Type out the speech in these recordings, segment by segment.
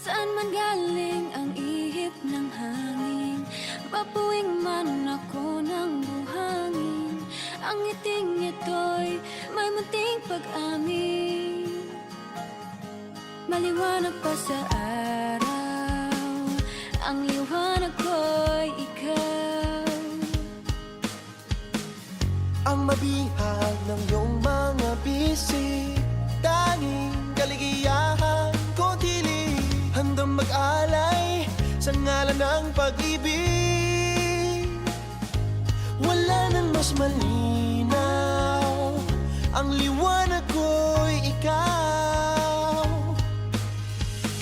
Saan man galing ang ihip ng hangin, mapuwing man ako ng buhangin, ang ngiting ito'y may munting pag-amin. Maliwanag pa sa araw, ang liwanag ko'y ikaw. Ang mabihag ng iyong mga bisig, tanging kaligayahan ko tili, handang mag-alay sa ngalan ng pag-ibig. Wala nang mas malinaw, ang liwanag ko'y ikaw.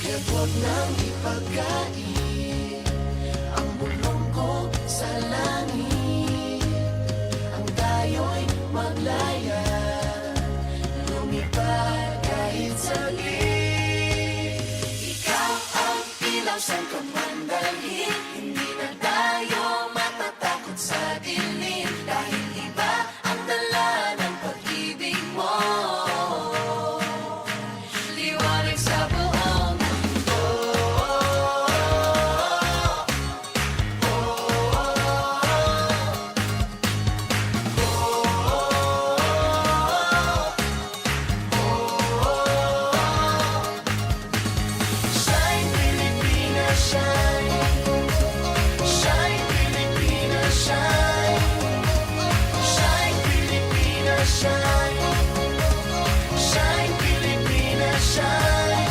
Kaya't huwag nang ipagkait ang bulong ko sa langit, ang tayo'y maglaya, lumipad kahit saglit. Ikaw ang ilaw saan ka man dalhin, hindi na tayo matatakot sa dilim, dahil iba ang dala ng pag-ibig mo. Liwanag sa buong mundo. Shine Pilipinas, shine. Shine Pilipinas, shine. Shine Pilipinas, shine. Shine Pilipinas, shine.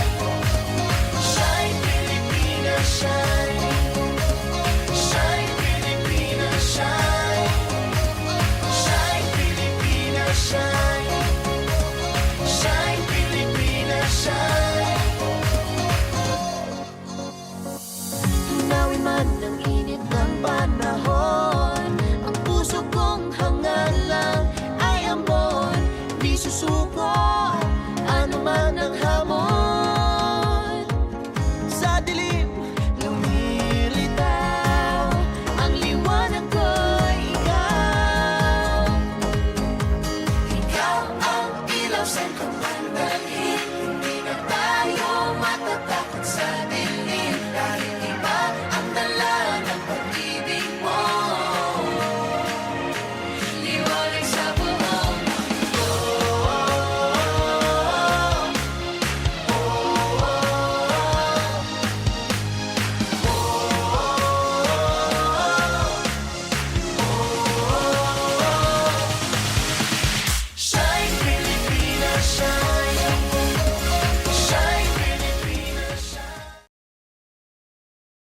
Shine Pilipinas, shine. Shine Pilipinas, shine. Shine Pilipinas, shine. Shine Pilipinas, shine. Tunawin man ng init ng panahon, ang puso kong hangal lang ay ambon, di susuko ano man ang hamon. Sa dilim lumilitaw, ang liwanag ko'y ikaw. Ikaw ang ilaw saan ka man dalhin, hindi na tayo matatakot sa dilim, dahil iba ang dala ng pag-ibig mo. Liwanag sa buong mundo. Shine Pilipinas, shine.